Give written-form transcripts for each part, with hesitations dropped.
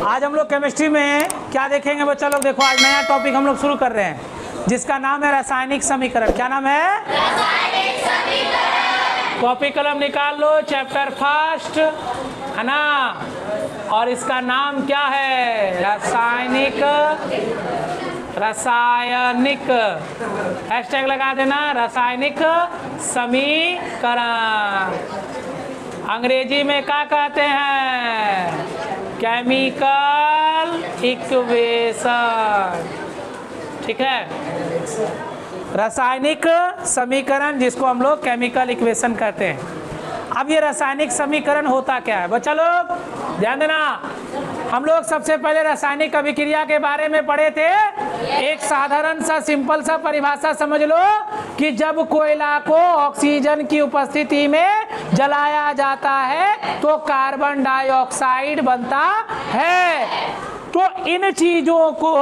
आज हम लोग केमिस्ट्री में क्या देखेंगे बच्चा लोग? देखो आज नया टॉपिक हम लोग शुरू कर रहे हैं जिसका नाम है रासायनिक समीकरण। क्या नाम है? रासायनिक समीकरण। कॉपी कलम निकाल लो, चैप्टर फर्स्ट है ना। और इसका नाम क्या है? रासायनिक हैशटैग लगा देना, रासायनिक समीकरण। अंग्रेजी में क्या कहते हैं? Chemical equation. ठीक है, रासायनिक समीकरण जिसको हम लोग केमिकल इक्वेशन कहते हैं। अब ये रासायनिक समीकरण होता क्या है बच्चा लोग? ध्यान देना। हम लोग सबसे पहले रासायनिक अभिक्रिया के बारे में पढ़े थे। एक साधारण सा सिंपल सा परिभाषा समझ लो कि जब कोयला को ऑक्सीजन की उपस्थिति में जलाया जाता है तो कार्बन डाइऑक्साइड बनता है। तो इन चीजों को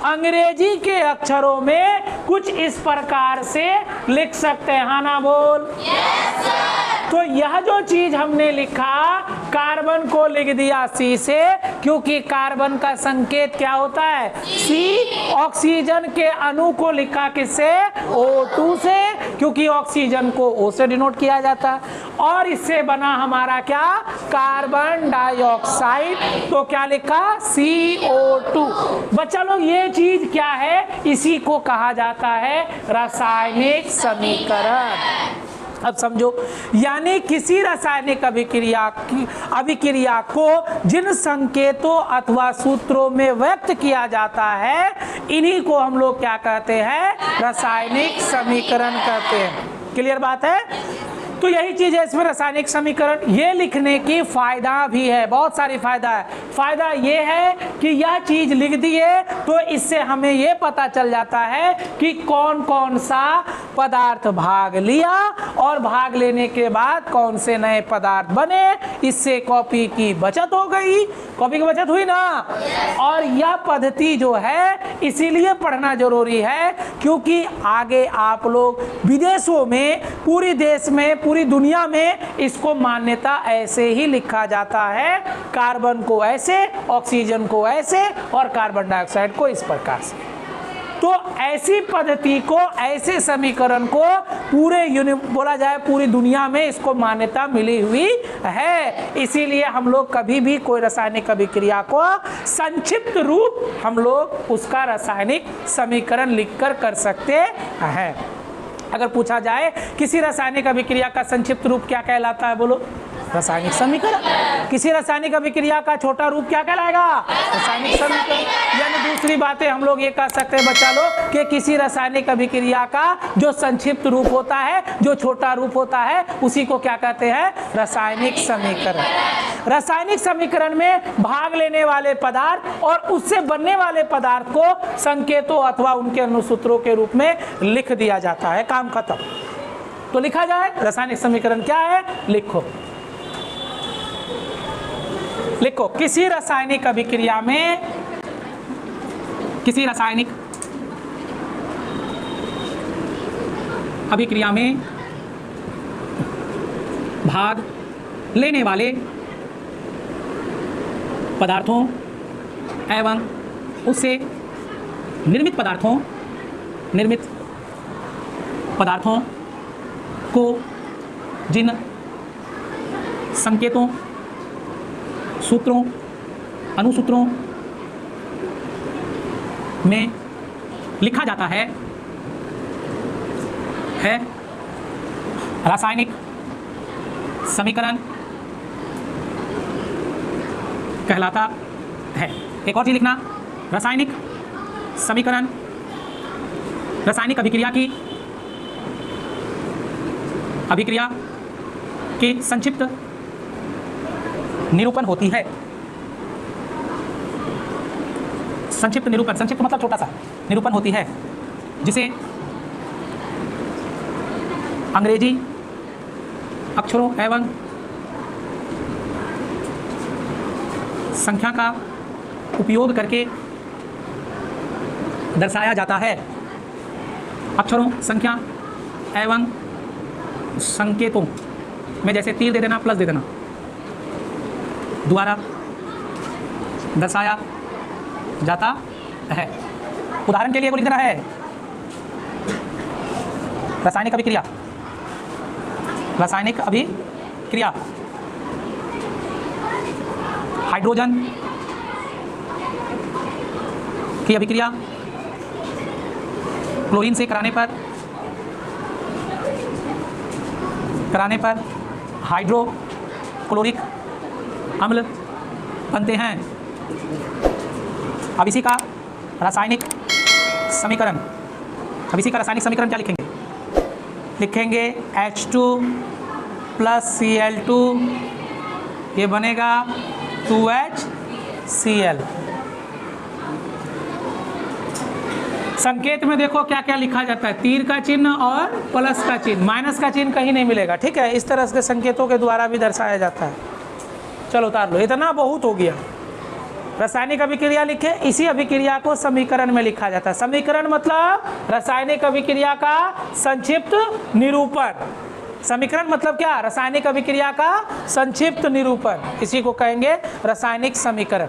अंग्रेजी के अक्षरों में कुछ इस प्रकार से लिख सकते हैं। हाँ ना बोल? Yes sir. तो यह जो चीज हमने लिखा, कार्बन को लिख दिया सी से, क्योंकि कार्बन का संकेत क्या होता है? सी। ऑक्सीजन के अणु को लिखा किससे? O2 से, क्योंकि ऑक्सीजन को O से डिनोट किया जाता है। और इससे बना हमारा क्या? Carbon dioxide. तो क्या लिखा? CO2। बच्चा लोग ये चीज क्या है? इसी को कहा जाता है रासायनिक समीकरण। अब समझो, यानी किसी रासायनिक अभिक्रिया को जिन संकेतों अथवा सूत्रों में व्यक्त किया जाता है, इन्हीं को हम लोग क्या कहते हैं? रासायनिक समीकरण कहते हैं। क्लियर बात है? तो यही चीज है इसमें रासायनिक समीकरण। ये लिखने की फायदा भी है, बहुत सारी फायदा है। फायदा ये है कि यह चीज लिख दिए तो इससे हमें ये पता चल जाता है कि कौन कौन सा पदार्थ भाग लिया और भाग लेने के बाद कौन से नए पदार्थ बने। इससे कॉपी की बचत हो गई, कॉपी की बचत हुई ना। और यह पद्धति जो है इसीलिए पढ़ना जरूरी है क्योंकि आगे आप लोग विदेशों में, पूरी देश में, पूरी दुनिया में इसको मान्यता ऐसे ही लिखा जाता है। कार्बन को ऐसे, ऑक्सीजन को ऐसे और कार्बन डाइऑक्साइड को इस प्रकार से। तो ऐसी पद्धति को, ऐसे समीकरण को पूरे बोला जाए पूरी दुनिया में इसको मान्यता मिली हुई है। इसीलिए हम लोग कभी भी कोई रासायनिक अभिक्रिया को संक्षिप्त रूप हम लोग उसका रासायनिक समीकरण लिखकर कर सकते हैं। अगर पूछा जाए किसी रासायनिक अभिक्रिया का संक्षिप्त रूप क्या कहलाता है? बोलो। रासायनिक समीकरण। किसी रासायनिक अभिक्रिया का छोटा रूप क्या कहलाएगा? रासायनिक समीकरण। यानी दूसरी बातें हम लोग ये कह सकते हैं बच्चा लोग कि किसी रासायनिक अभिक्रिया का जो संक्षिप्त रूप होता है, जो छोटा रूप होता है, उसी को क्या कहते हैं? रासायनिक समीकरण। रासायनिक समीकरण में भाग लेने वाले पदार्थ और उससे बनने वाले पदार्थ को संकेतों अथवा उनके अनुसूत्रों के रूप में लिख दिया जाता है। काम खत्म। तो लिखा जाए रासायनिक समीकरण क्या है? लिखो लिखो। किसी रासायनिक अभिक्रिया में, किसी रासायनिक अभिक्रिया में भाग लेने वाले पदार्थों एवं उससे निर्मित पदार्थों को जिन संकेतों, सूत्रों, अनुसूत्रों में लिखा जाता है रासायनिक समीकरण कहलाता है। एक और चीज लिखना, रासायनिक समीकरण रासायनिक अभिक्रिया की संक्षिप्त निरूपण होती है। संक्षिप्त निरूपण, संक्षिप्त मतलब छोटा सा निरूपण होती है, जिसे अंग्रेजी अक्षरों एवं संख्या का उपयोग करके दर्शाया जाता है। अक्षरों, संख्या एवं संकेतों में जैसे तीर दे देना, प्लस दे देना, द्वारा दर्शाया जाता है। उदाहरण के लिए वो लिख रहा है रासायनिक अभिक्रिया, रासायनिक अभिक्रिया हाइड्रोजन की अभिक्रिया क्लोरीन से कराने पर हाइड्रोक्लोरिक अम्ल बनते हैं। अब इसी का रासायनिक समीकरण, क्या लिखेंगे H2 + Cl2, ये बनेगा 2HCl। संकेत में देखो क्या क्या लिखा जाता है, तीर का चिन्ह और प्लस का चिन्ह, माइनस का चिन्ह कहीं नहीं मिलेगा। ठीक है, इस तरह के संकेतों के द्वारा भी दर्शाया जाता है। चलो उतार लो, इतना बहुत हो गया। रासायनिक अभिक्रिया लिखे, इसी अभिक्रिया को समीकरण में लिखा जाता है। समीकरण मतलब रासायनिक अभिक्रिया का संक्षिप्त निरूपण। समीकरण मतलब क्या? रासायनिक अभिक्रिया का संक्षिप्त निरूपण, इसी को कहेंगे रासायनिक समीकरण।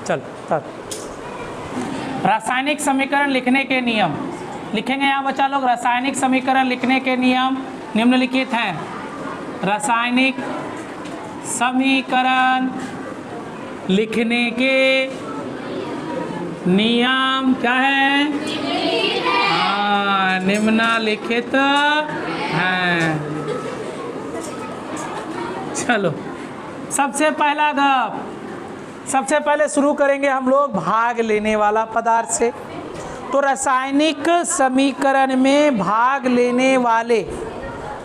चल रासायनिक समीकरण लिखने के नियम लिखेंगे यहाँ बच्चा लोग। रासायनिक समीकरण लिखने के नियम निम्नलिखित हैं। रासायनिक समीकरण लिखने के नियम क्या है? निम्नलिखित हैं। चलो सबसे पहले शुरू करेंगे हम लोग भाग लेने वाला पदार्थ से। तो रासायनिक समीकरण में भाग लेने वाले,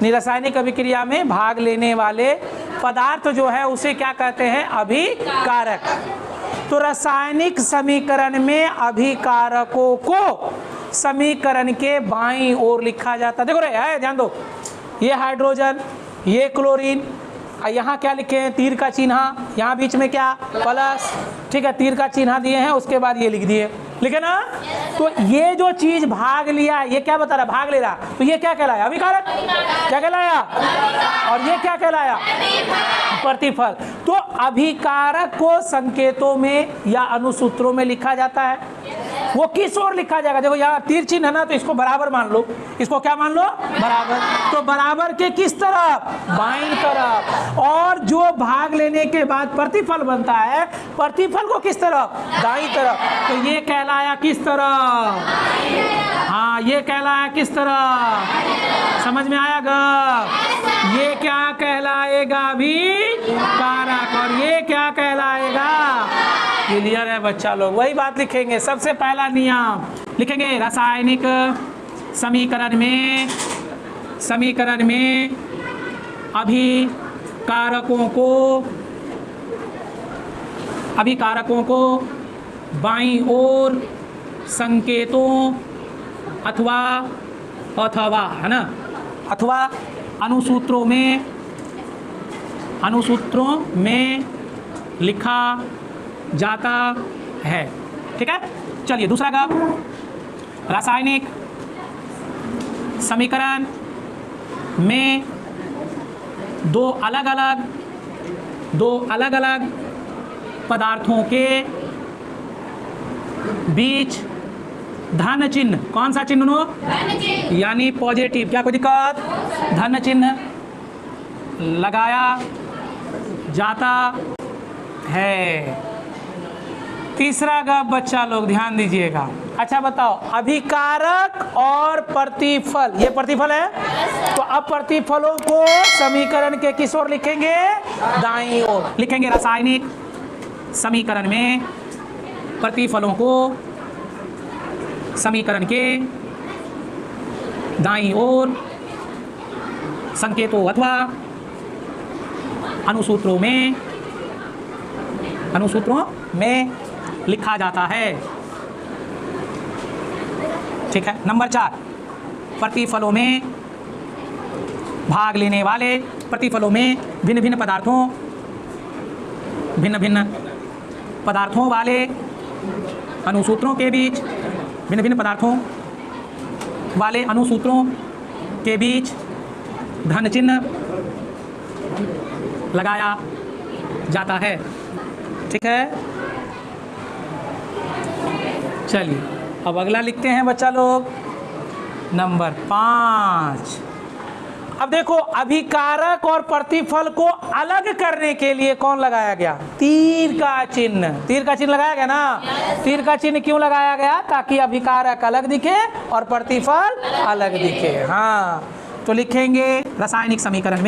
रासायनिक अभिक्रिया में भाग लेने वाले पदार्थ जो है उसे क्या कहते हैं? अभिकारक। तो रासायनिक समीकरण में अभिकारकों को समीकरण के बाईं ओर लिखा जाता है। देखो रे, ध्यान दो, ये हाइड्रोजन, ये क्लोरीन, यहाँ क्या लिखे हैं? तीर का चिन्ह, यहाँ बीच में क्या? प्लस। ठीक है, तीर का चिन्ह दिए हैं, उसके बाद ये लिख दिए, लिखे ना? तो ये जो चीज भाग लिया, ये क्या बता रहा? भाग ले रहा, तो ये क्या कहलाया? अभिकारक। क्या कहलाया? और ये क्या कहलाया? प्रतिफल। तो अभिकारक को संकेतों में या अनुसूत्रों में लिखा जाता है। वो किस ओर लिखा जाएगा? देखो यहाँ तीर चिन्ह है ना, तो इसको बराबर मान लो। इसको क्या मान लो? बराबर। तो बराबर के किस तरफ? बाईं तरफ। और जो भाग लेने के बाद प्रतिफल बनता है, प्रतिफल को किस तरफ? दाईं तरफ। तो ये कहलाया किस तरफ? हाँ, ये कहलाया किस तरफ? समझ में आया गा? ये क्या कहलाएगा? अभिकारक। और ये क्या कहलाएगा? क्लियर है बच्चा लोग? वही बात लिखेंगे। सबसे पहला नियम लिखेंगे, रासायनिक समीकरण में अभिकारकों को बाईं ओर संकेतों अथवा है ना, अथवा अनुसूत्रों में लिखा जाता है। ठीक है, चलिए दूसरा का, रासायनिक समीकरण में दो अलग अलग पदार्थों के बीच धन चिन्ह, कौन सा चिन्ह? यानी पॉजिटिव, क्या कोई दिक्कत? धन चिन्ह लगाया जाता है। तीसरा का बच्चा लोग ध्यान दीजिएगा। अच्छा बताओ, अभिकारक और प्रतिफल, ये प्रतिफल है। तो अब प्रतिफलों को समीकरण के किस ओर लिखेंगे? दाईं ओर लिखेंगे। रासायनिक समीकरण में प्रतिफलों को समीकरण के दाईं ओर संकेतों अथवा अनुसूत्रों में लिखा जाता है। ठीक है, नंबर 4, प्रतिफलों में भाग लेने वाले, प्रतिफलों में भिन्न भिन्न पदार्थों वाले अनुसूत्रों के बीच, भिन्न भिन्न पदार्थों वाले अनुसूत्रों के बीच धन चिन्ह लगाया जाता है। ठीक है, चलिए अब अगला लिखते हैं बच्चा लोग, नंबर 5। अब देखो अभिकारक और प्रतिफल को अलग करने के लिए कौन लगाया गया? तीर का चिन्ह। तीर का चिन्ह लगाया गया ना? तीर का चिन्ह क्यों लगाया गया? ताकि अभिकारक अलग दिखे और प्रतिफल अलग दिखे। हाँ, तो लिखेंगे रासायनिक समीकरण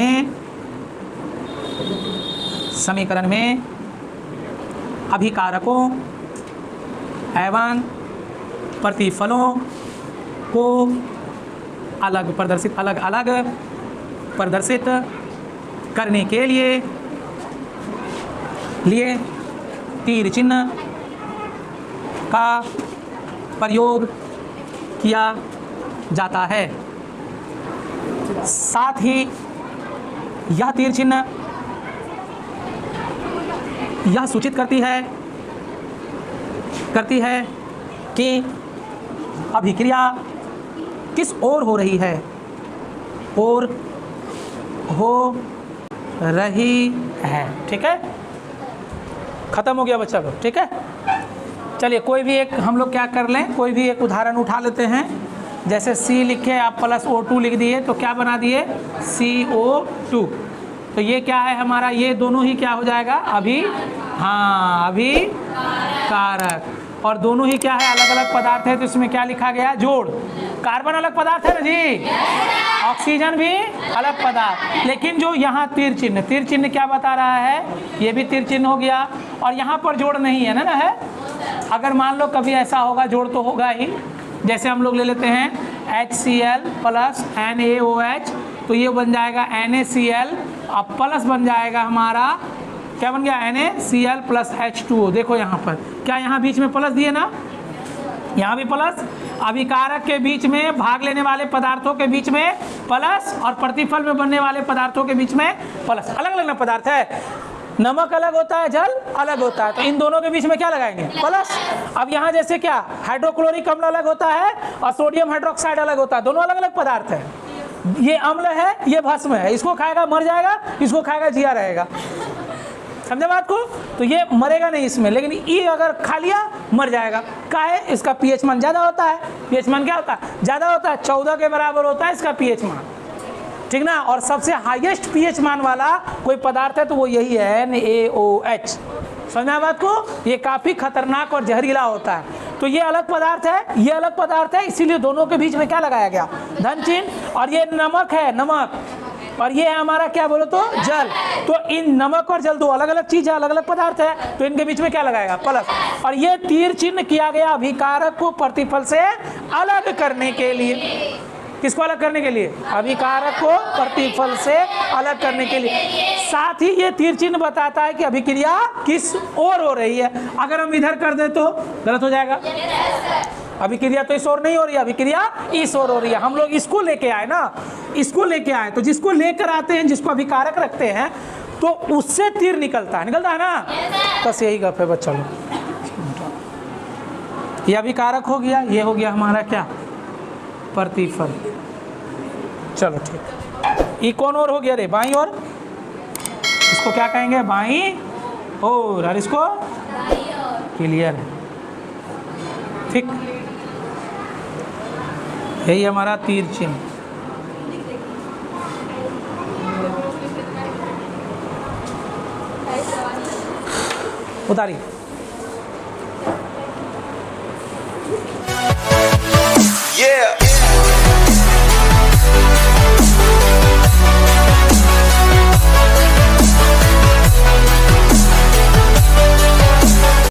में अभिकारकों एवं प्रतिफलों को अलग प्रदर्शित करने के लिए तीर चिन्ह का प्रयोग किया जाता है। साथ ही यह तीर चिन्ह यह सूचित करती है कि अभिक्रिया किस ओर हो रही है ठीक है, खत्म हो गया बच्चा लोग। ठीक है, चलिए कोई भी एक हम लोग क्या कर लें, कोई भी एक उदाहरण उठा लेते हैं। जैसे C लिखे आप प्लस O2 लिख दिए तो क्या बना दिए? CO2। तो ये क्या है हमारा? ये दोनों ही क्या हो जाएगा? अभिकारक। और दोनों ही क्या है? अलग अलग पदार्थ है, तो इसमें क्या लिखा गया? जोड़। कार्बन अलग पदार्थ है ना जी, ऑक्सीजन भी अलग पदार्थ। लेकिन जो यहाँ तीर चिन्ह क्या बता रहा है? ये भी तीर चिन्ह हो गया और यहाँ पर जोड़ नहीं है ना है। अगर मान लो कभी ऐसा होगा, जोड़ तो होगा ही। जैसे हम लोग ले लेते हैं HCl प्लस NaOH, तो ये बन जाएगा NaCl, अब प्लस बन जाएगा हमारा क्या बन गया? NaCl plus H2O। देखो यहाँ पर क्या यहाँ बीच में प्लस दिए ना, यहाँ भी प्लस। अभिकारक के बीच में, भाग लेने वाले पदार्थों के बीच में प्लस और प्रतिफल में बनने वाले पदार्थों के बीच में प्लस। अलग अलग पदार्थ है, नमक अलग होता है, जल अलग होता है, तो इन दोनों के बीच में क्या लगाएंगे? प्लस। अब यहाँ जैसे क्या हाइड्रोक्लोरिक अम्ल अलग होता है और सोडियम हाइड्रोक्साइड अलग होता है, दोनों अलग अलग पदार्थ है। ये अम्ल है, ये भस्म है, इसको खाएगा मर जाएगा, इसको खाएगा जिया रहेगा। समझे बात को? तो ये मरेगा नहीं इसमें, लेकिन ये अगर खा लिया मर जाएगा। क्या है? इसका पीएच मान ज़्यादा होता है। पीएच मान क्या होता है? ज़्यादा होता है, 14 के बराबर होता है इसका पीएच मान, ठीक ना। और सबसे हाईएस्ट पीएच मान वाला कोई पदार्थ है तो वो यही है NaOH। समझा बात को? ये काफ़ी खतरनाक और जहरीला होता है। तो ये अलग पदार्थ है, ये अलग पदार्थ है, इसीलिए दोनों के बीच में क्या लगाया गया? धन चिन्ह। और ये नमक है, नमक, और ये है हमारा क्या बोलो तो जल। तो इन नमक और जल दो अलग अलग चीज है, अलग अलग पदार्थ है, तो इनके बीच में क्या लगाएगा? प्लस। और ये तीर चिन्ह किया गया अभिकारक को प्रतिफल से अलग करने के लिए। किसको अलग करने के लिए? अभिकारक को प्रतिफल से अलग करने के लिए। साथ ही ये तीर चिन्ह बताता है कि अभिक्रिया किस ओर हो रही है। अगर हम इधर कर दे तो गलत हो जाएगा। अभिक्रिया तो इस ओर नहीं हो रही है, अभिक्रिया इस ओर हो रही है। हम लोग इसको लेके आए ना, इसको लेके आए, तो जिसको लेकर आते हैं, जिसको अभिकारक रखते हैं, तो उससे तीर निकलता है ना। बस यही गप है बच्चा लोग। ये अभिकारक हो गया, ये हो गया हमारा क्या? प्रतिफल। चलो ठीक, ये कौन और हो गया रे? बाईं ओर। इसको क्या कहेंगे? बाईं और इसको क्लियर है, ठीक। यही हमारा तीर चिन्ह। उतारिए। Yeah.